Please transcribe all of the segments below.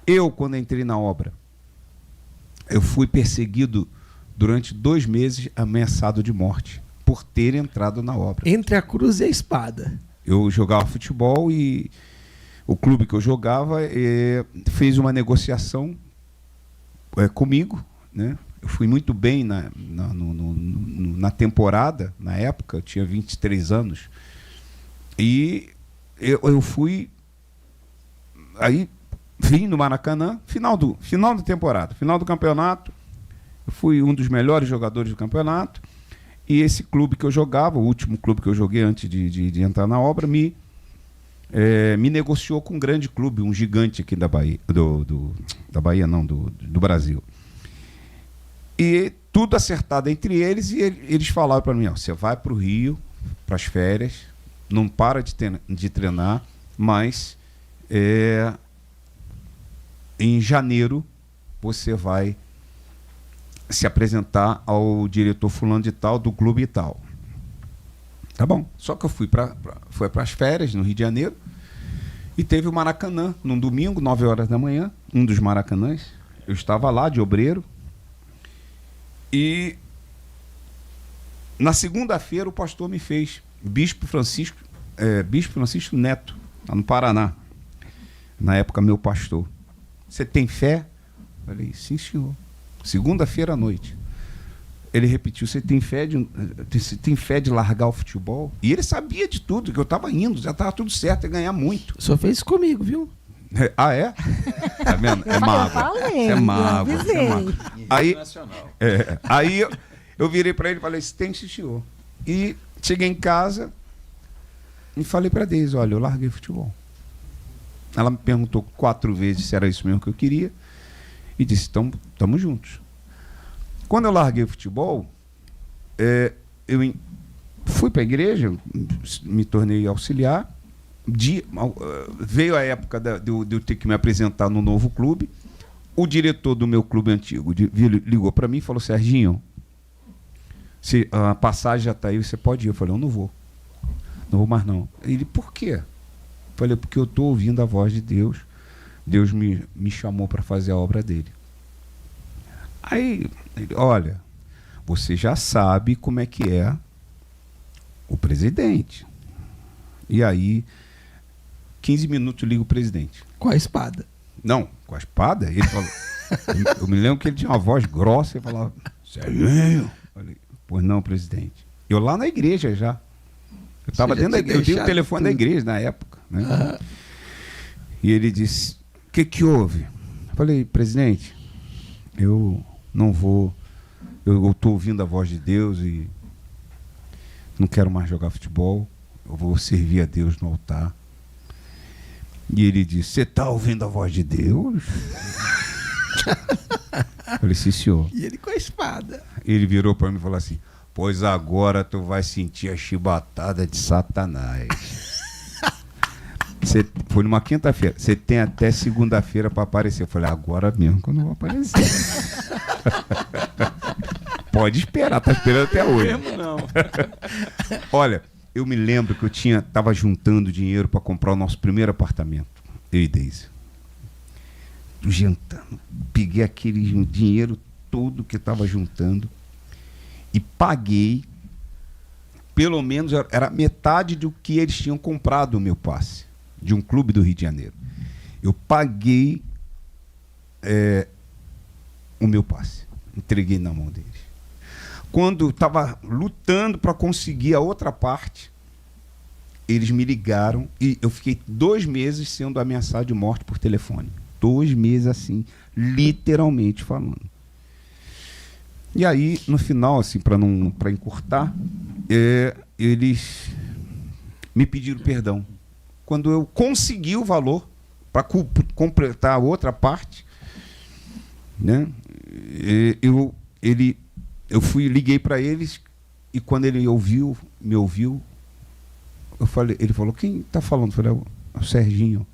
Eu, quando entrei na obra, eu fui perseguido durante 2 meses, ameaçado de morte, por ter entrado na obra. Entre a cruz e a espada. Eu jogava futebol e o clube que eu jogava fez uma negociação comigo, né? Eu fui muito bem na temporada, na época, eu tinha 23 anos. E eu fui... Aí vim no Maracanã, final da temporada, final do campeonato. Eu fui um dos melhores jogadores do campeonato. E esse clube que eu jogava, o último clube que eu joguei antes de entrar na obra, me negociou com um grande clube, um gigante aqui da Bahia, da Bahia não, do Brasil. E tudo acertado entre eles, e eles falaram para mim, você vai para o Rio, para as férias, não para de treinar, mas em janeiro você vai se apresentar ao diretor fulano de tal, do clube e tal. Tá bom. Só que eu fui para as férias no Rio de Janeiro e teve o Maracanã, num domingo, 9 horas da manhã, um dos Maracanãs. Eu estava lá de obreiro e na segunda-feira o pastor me fez, Bispo Francisco Neto, lá no Paraná. Na época, meu pastor. Você tem fé? Eu falei, sim, senhor. Segunda-feira à noite. Ele repetiu, você tem fé de largar o futebol? E ele sabia de tudo, que eu estava indo, já estava tudo certo, ia ganhar muito. O senhor fez isso comigo, viu? Ah, é? Tá vendo? É mágoa. É mágoa. Aí eu virei para ele e falei, você tem, senhor. E cheguei em casa e falei para Deise, olha, eu larguei o futebol. Ela me perguntou 4 vezes se era isso mesmo que eu queria e disse, estamos juntos. Quando eu larguei o futebol, eu fui para a igreja, me tornei auxiliar, veio a época de eu ter que me apresentar no novo clube, o diretor do meu clube antigo ligou para mim e falou, Serginho, se a passagem já está aí, você pode ir. Eu falei, eu não vou mais não. Ele, por quê? Eu falei, porque eu estou ouvindo a voz de Deus. Deus me chamou para fazer a obra dele. Aí, ele, olha, você já sabe como é que é o presidente. E aí, 15 minutos eu ligo o presidente. Com a espada. Não, com a espada? Ele falou, eu me lembro que ele tinha uma voz grossa e falava, Serginho. Falei, pois não, presidente. Eu lá na igreja já. Eu estava dentro da igreja, eu dei o telefone da igreja na época. Né? E ele disse, o que houve? Eu falei, presidente, eu não vou, eu estou ouvindo a voz de Deus e não quero mais jogar futebol, eu vou servir a Deus no altar. E ele disse, você está ouvindo a voz de Deus? Eu falei, sim, senhor. E ele com a espada. Ele virou para mim e falou assim, pois agora tu vai sentir a chibatada de Satanás. Foi numa quinta-feira. Você tem até segunda-feira para aparecer. Eu falei, agora mesmo que eu não vou aparecer. Pode esperar, tá esperando até hoje. Mesmo não. Olha, eu me lembro que eu estava juntando dinheiro para comprar o nosso primeiro apartamento. Eu e Deise. Juntando. Peguei aquele dinheiro todo que eu estava juntando e paguei, pelo menos era metade do que eles tinham comprado o meu passe, de um clube do Rio de Janeiro. Eu paguei o meu passe, entreguei na mão deles. Quando estava lutando para conseguir a outra parte, eles me ligaram e eu fiquei 2 meses sendo ameaçado de morte por telefone. 2 meses assim, literalmente falando. E aí, no final, assim, para encurtar, eles me pediram perdão. Quando eu consegui o valor para completar a outra parte, né, liguei para eles e quando ele me ouviu, ele falou, quem está falando? Eu falei, o Serginho.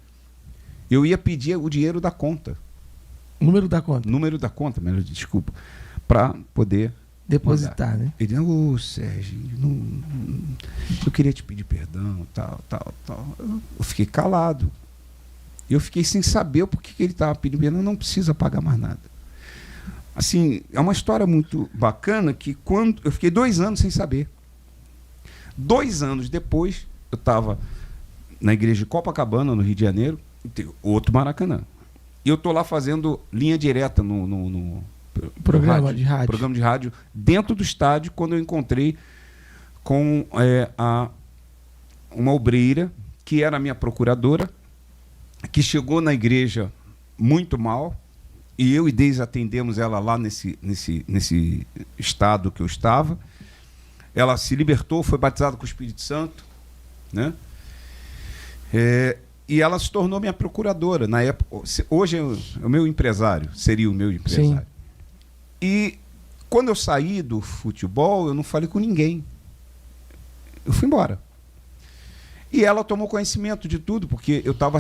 Eu ia pedir o dinheiro da conta. Número da conta? Número da conta, melhor, desculpa. Para poder depositar, mandar. Né? Ele disse, Sérgio, eu queria te pedir perdão, tal. Eu fiquei calado. Eu fiquei sem saber por que ele estava pedindo, não precisa pagar mais nada. Assim, é uma história muito bacana que quando eu fiquei 2 anos sem saber. 2 anos depois, eu estava na igreja de Copacabana, no Rio de Janeiro, outro Maracanã. E eu estou lá fazendo linha direta no programa de rádio, dentro do estádio, quando eu encontrei com uma obreira, que era a minha procuradora, que chegou na igreja muito mal, e eu e Deise atendemos ela lá nesse estado que eu estava. Ela se libertou, foi batizada com o Espírito Santo, né? E ela se tornou minha procuradora. Na época, hoje é o meu empresário, seria o meu empresário. Sim. E quando eu saí do futebol, eu não falei com ninguém. Eu fui embora. E ela tomou conhecimento de tudo, porque eu estava...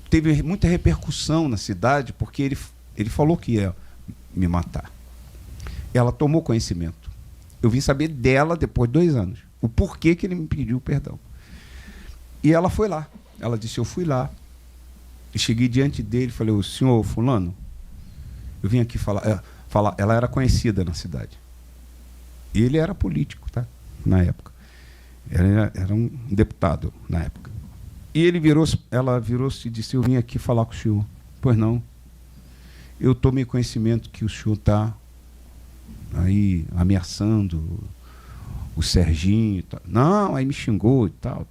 Teve muita repercussão na cidade, porque ele falou que ia me matar. Ela tomou conhecimento. Eu vim saber dela depois de 2 anos. O porquê que ele me pediu perdão. E ela foi lá. Ela disse, eu fui lá. E cheguei diante dele e falei, o senhor fulano, eu vim aqui falar... Ela era conhecida na cidade. E ele era político, tá? Na época. Era um deputado na época. E ela virou-se e disse, eu vim aqui falar com o senhor. Pois não. Eu tomei conhecimento que o senhor está aí ameaçando o Serginho e tal. Não, aí me xingou e tal.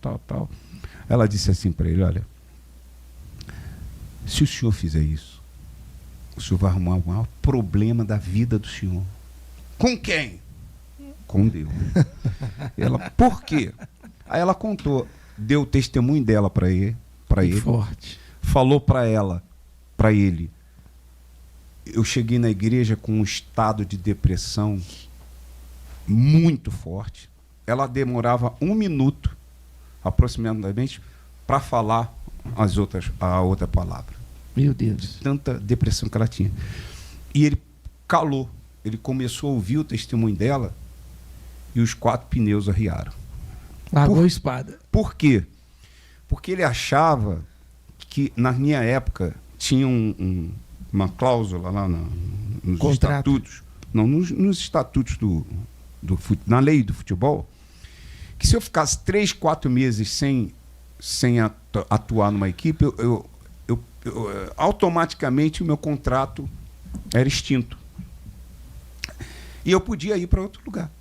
Ela disse assim para ele, olha, se o senhor fizer isso, o senhor vai arrumar o maior problema da vida do senhor. Com quem? Com Deus. Ela, por quê? Aí ela contou, deu o testemunho dela para ele. Forte. Falou para ele, eu cheguei na igreja com um estado de depressão muito forte. Ela demorava 1 minuto, aproximadamente, para falar a outra palavra. Meu Deus. De tanta depressão que ela tinha. E ele calou. Ele começou a ouvir o testemunho dela e os 4 pneus arriaram. Largou a espada. Por quê? Porque ele achava que, na minha época, tinha uma cláusula lá nos estatutos. Não, nos estatutos na lei do futebol, que se eu ficasse 3, 4 meses sem atuar numa equipe, automaticamente o meu contrato era extinto. E eu podia ir para outro lugar.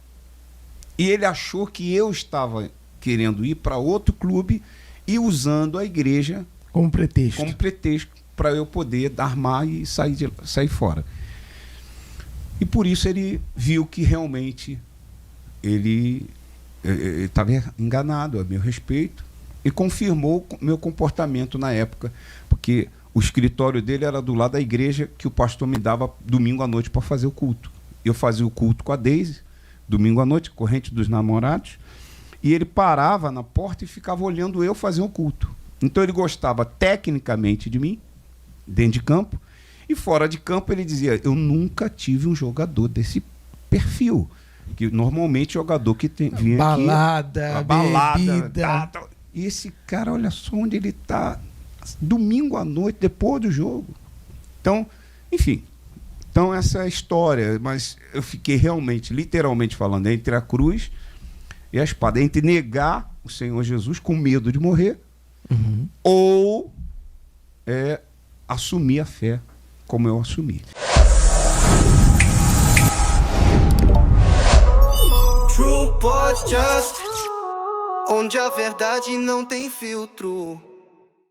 E ele achou que eu estava querendo ir para outro clube e usando a igreja como pretexto para eu poder armar e sair fora. E por isso ele viu que realmente ele estava enganado a meu respeito e confirmou meu comportamento na época, porque o escritório dele era do lado da igreja que o pastor me dava domingo à noite para fazer o culto. Eu fazia o culto com a Deise, domingo à noite, corrente dos namorados, e ele parava na porta e ficava olhando eu fazer o culto. Então ele gostava tecnicamente de mim, dentro de campo, e fora de campo ele dizia, eu nunca tive um jogador desse perfil, que normalmente jogador que vinha balada, aqui, balada, bebida. E esse cara, olha só onde ele está, domingo à noite, depois do jogo. Então, enfim, essa é a história, mas eu fiquei realmente, literalmente falando, entre a cruz e a espada, entre negar o Senhor Jesus com medo de morrer, ou assumir a fé como eu assumi. True Podcast, onde a verdade não tem filtro.